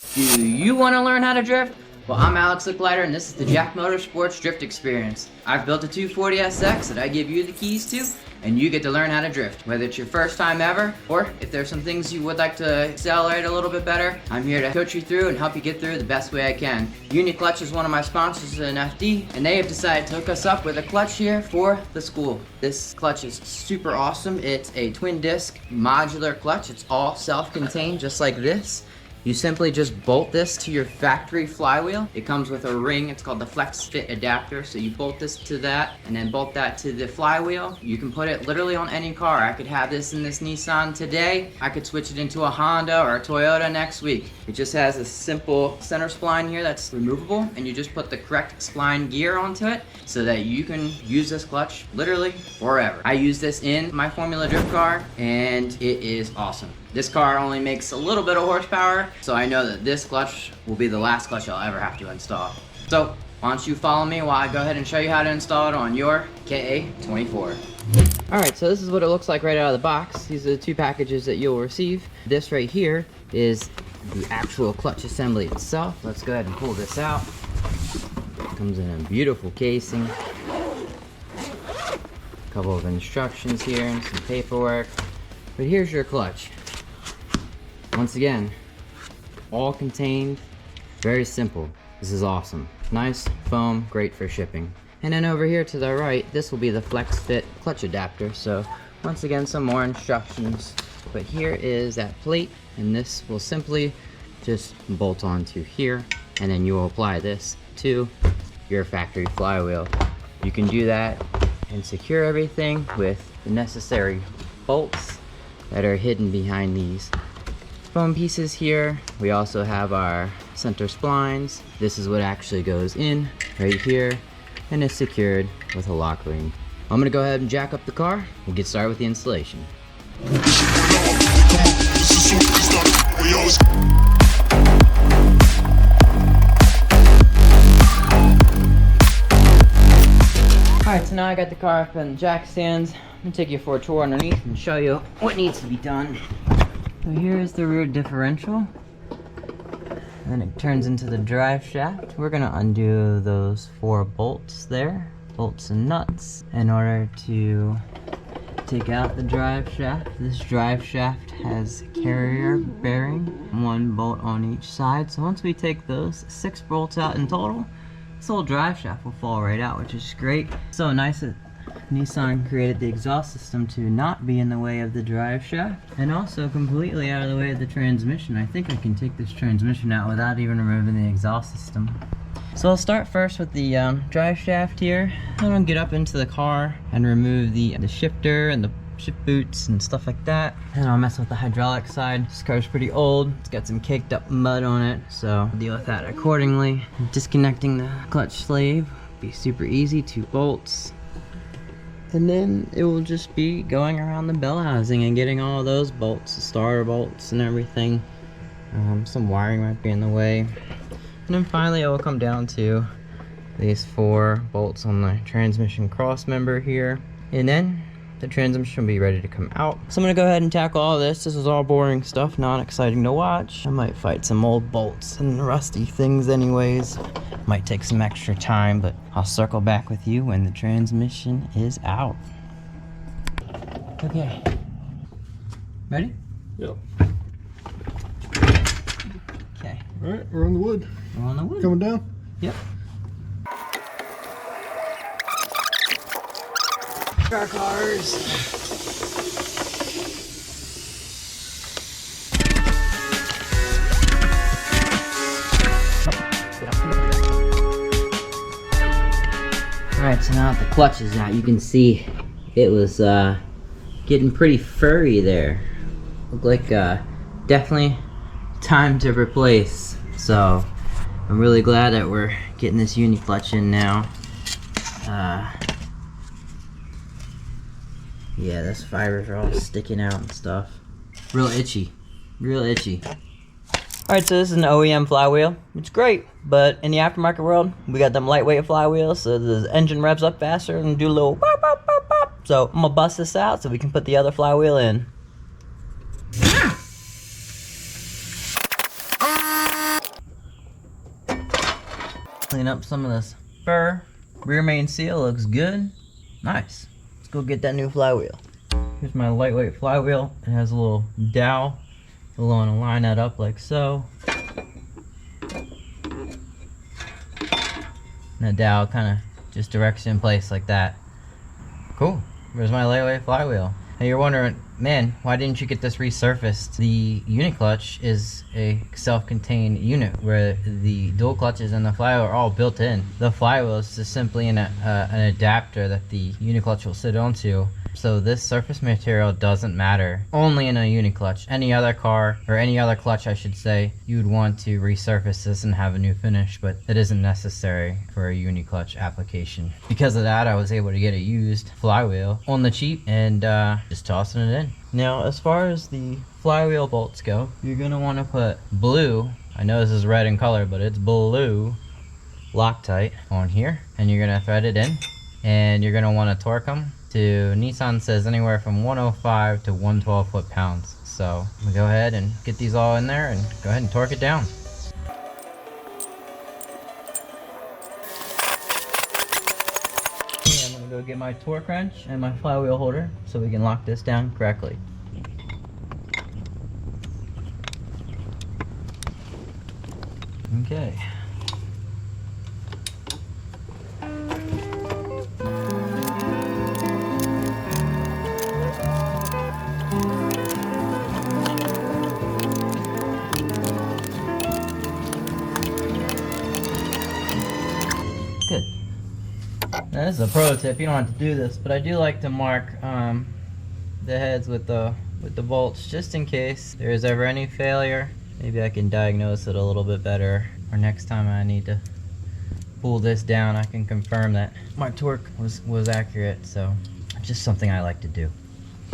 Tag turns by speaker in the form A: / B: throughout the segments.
A: Do you want to learn how to drift? Well, I'm Alex the Glider, and this is the Jack Motorsports Drift Experience. I've built a 240sx that I give you the keys to, and you get to learn how to drift. Whether it's your first time ever, or if there's some things you would like to accelerate a little bit better, I'm here to coach you through and help you get through the best way I can. UniClutch is one of my sponsors in FD, and they have decided to hook us up with a clutch here for the school. This clutch is super awesome. It's a twin disc modular clutch. It's all self-contained, just like this. You simply just bolt this to your factory flywheel. It comes with a ring, it's called the Flex Fit adapter. So you bolt this to that and then bolt that to the flywheel. You can put it literally on any car. I could have this in this Nissan today. I could switch it into a Honda or a Toyota next week. It just has a simple center spline here that's removable, and you just put the correct spline gear onto it so that you can use this clutch literally forever. I use this in my Formula Drift car and it is awesome. This car only makes a little bit of horsepower, so I know that this clutch will be the last clutch I'll ever have to install. So, why don't you follow me while I go ahead and show you how to install it on your KA24. Alright, so this is what it looks like right out of the box. These are the two packages that you'll receive. This right here is the actual clutch assembly itself. Let's go ahead and pull this out. It comes in a beautiful casing. A couple of instructions here and some paperwork. But here's your clutch. Once again, all contained, very simple. This is awesome. Nice foam, great for shipping. And then over here to the right, this will be the Flex Fit clutch adapter. So once again, some more instructions. But here is that plate, and this will simply just bolt onto here, and then you will apply this to your factory flywheel. You can do that and secure everything with the necessary bolts that are hidden behind these foam pieces here. We also have our center splines. This is what actually goes in right here and is secured with a lock ring. I'm gonna go ahead and jack up the car. We'll get started with the installation. Alright, so now I got the car up in the jack stands. I'm gonna take you for a tour underneath and show you what needs to be done. So here is the rear differential. And then it turns into the drive shaft. We're gonna undo those 4 bolts there, bolts and nuts, in order to take out the drive shaft. This drive shaft has carrier bearing, 1 bolt on each side. So once we take those 6 bolts out in total, this whole drive shaft will fall right out, which is great. So nice that Nissan created the exhaust system to not be in the way of the drive shaft, and also completely out of the way of the transmission. I think I can take this transmission out without even removing the exhaust system. So I'll start first with the drive shaft here. Then I'll get up into the car and remove the shifter and the shift boots and stuff like that. And I'll mess with the hydraulic side. This car's pretty old. It's got some caked up mud on it, so I'll deal with that accordingly. Disconnecting the clutch sleeve will be super easy, 2 bolts. And then it will just be going around the bell housing and getting all those bolts, the starter bolts and everything. Some wiring might be in the way. And then finally it will come down to these 4 bolts on the transmission cross member here. And then the transmission will be ready to come out. So I'm gonna go ahead and tackle all this. This is all boring stuff, not exciting to watch. I might fight some old bolts and rusty things anyways. Might take some extra time, but I'll circle back with you when the transmission is out. Okay. Ready?
B: Yep.
A: Okay.
B: Alright, we're on the wood.
A: We're on the wood.
B: Coming down?
A: Yep. Car cars. Alright, so now that the clutch is out, you can see it was getting pretty furry there. Looked like definitely time to replace. So I'm really glad that we're getting this UniClutch in now. Yeah, those fibers are all sticking out and stuff. Real itchy. Real itchy. Alright, so this is an OEM flywheel. It's great, but in the aftermarket world, we got them lightweight flywheels, so the engine revs up faster and do a little pop, pop, pop, pop. So I'm gonna bust this out so we can put the other flywheel in. Clean up some of this fur. Rear main seal looks good. Nice. Let's go get that new flywheel. Here's my lightweight flywheel. It has a little dowel. We'll want to line that up like so. And the dowel kind of just directs in place like that. Cool. There's my lightweight flywheel. Now you're wondering, man, why didn't you get this resurfaced? The UniClutch is a self-contained unit where the dual clutches and the flywheel are all built in. The flywheel is just simply an adapter that the UniClutch will sit onto. So this surface material doesn't matter. Only in a UniClutch. Any other car, or any other clutch I should say, you would want to resurface this and have a new finish, but it isn't necessary for a UniClutch application. Because of that, I was able to get a used flywheel on the cheap and just tossing it in. Now, as far as the flywheel bolts go, you're gonna want to put blue, I know this is red in color, but it's blue Loctite on here, and you're gonna thread it in, and you're gonna want to torque them to, Nissan says anywhere from 105 to 112 foot-pounds. So we go ahead and get these all in there and go ahead and torque it down. Okay, I'm gonna go get my torque wrench and my flywheel holder so we can lock this down correctly. Okay. Good. Now this is a pro tip. You don't have to do this, but I do like to mark the heads with the bolts just in case there is ever any failure. Maybe I can diagnose it a little bit better, or next time I need to pull this down, I can confirm that my torque was accurate. So just something I like to do.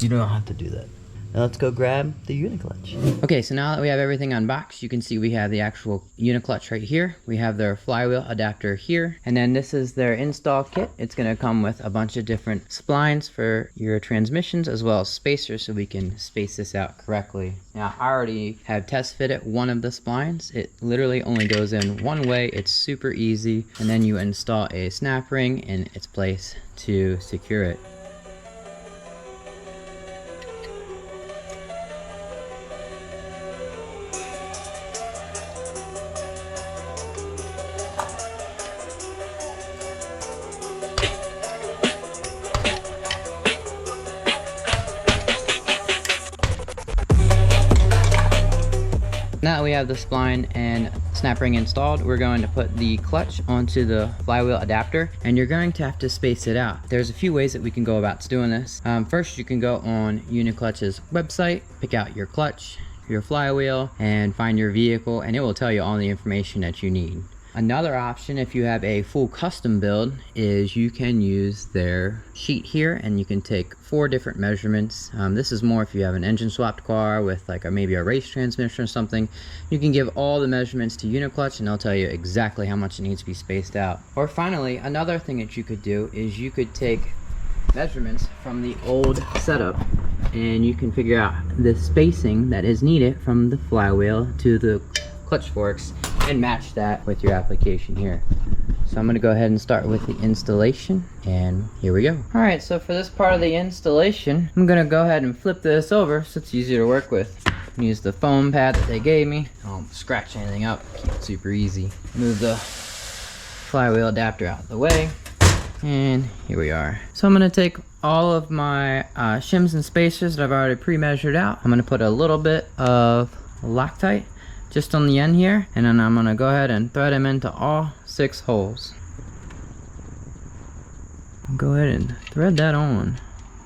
A: You don't have to do that. Now let's go grab the UniClutch. Okay, so now that we have everything unboxed, you can see we have the actual UniClutch right here. We have their flywheel adapter here. And then this is their install kit. It's gonna come with a bunch of different splines for your transmissions as well as spacers so we can space this out correctly. Now I already have test fitted one of the splines. It literally only goes in one way. It's super easy. And then you install a snap ring in its place to secure it. Now that we have the spline and snap ring installed, we're going to put the clutch onto the flywheel adapter, and you're going to have to space it out. There's a few ways that we can go about doing this. First, you can go on UniClutch's website, pick out your clutch, your flywheel, and find your vehicle, and it will tell you all the information that you need. Another option, if you have a full custom build, is you can use their sheet here and you can take 4 different measurements. This is more if you have an engine swapped car with like maybe a race transmission or something. You can give all the measurements to UniClutch and they'll tell you exactly how much it needs to be spaced out. Or finally, another thing that you could do is you could take measurements from the old setup and you can figure out the spacing that is needed from the flywheel to the clutch forks and match that with your application here. So I'm going to go ahead and start with the installation, and here we go. Alright, so for this part of the installation, I'm going to go ahead and flip this over so it's easier to work with. Use the foam pad that they gave me. I don't scratch anything up, keep it super easy. Move the flywheel adapter out of the way, and here we are. So I'm going to take all of my shims and spacers that I've already pre-measured out. I'm going to put a little bit of Loctite just on the end here, and then I'm going to go ahead and thread them into all 6 holes. Go ahead and thread that on.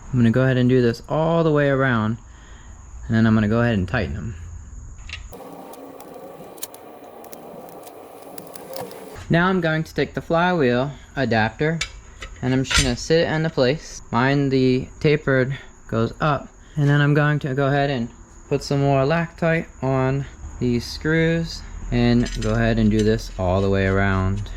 A: I'm going to go ahead and do this all the way around, and then I'm going to go ahead and tighten them. Now I'm going to take the flywheel adapter and I'm just going to sit it into place. Mine, the tapered goes up, and then I'm going to go ahead and put some more Loctite on these screws and go ahead and do this all the way around.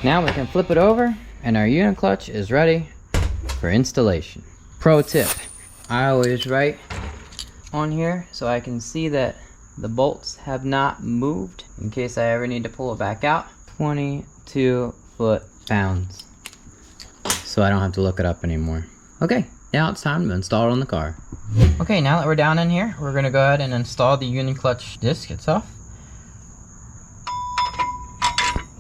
A: Now we can flip it over and our UniClutch is ready for installation. Pro tip, I always write on here so I can see that the bolts have not moved in case I ever need to pull it back out. 22 foot-pounds. So I don't have to look it up anymore. Okay, now it's time to install it on the car. Okay, now that we're down in here, we're gonna go ahead and install the UniClutch disc itself.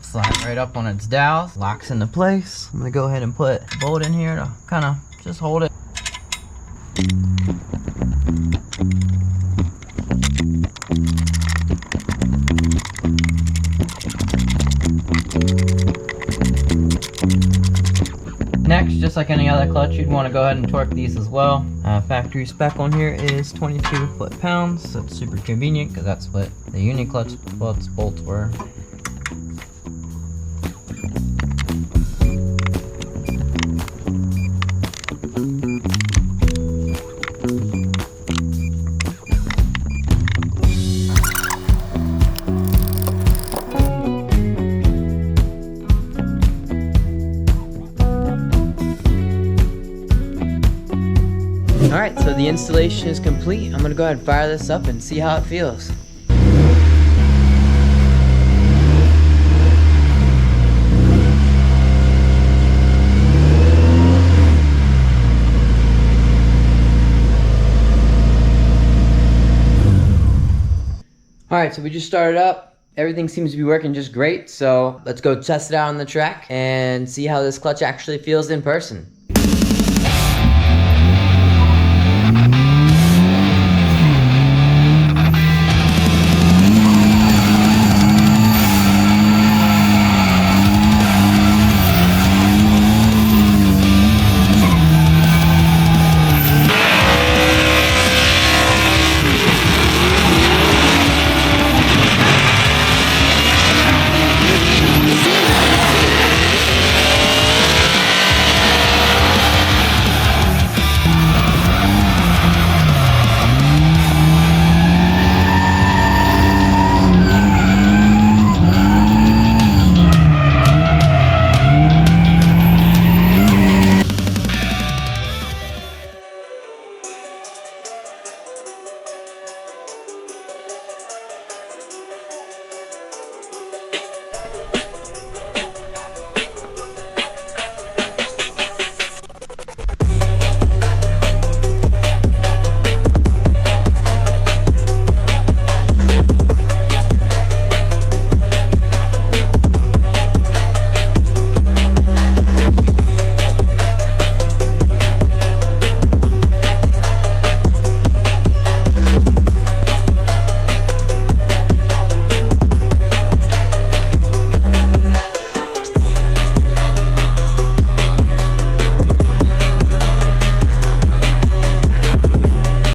A: Slide right up on its dowels, locks into place. I'm gonna go ahead and put a bolt in here to kind of just hold it. Next, just like any other clutch, you'd want to go ahead and torque these as well. Factory spec on here is 22 foot-pounds. That's super convenient because that's what the UniClutch bolts were. Alright, so the installation is complete. I'm gonna go ahead and fire this up and see how it feels. Alright, so we just started up. Everything seems to be working just great, so let's go test it out on the track and see how this clutch actually feels in person.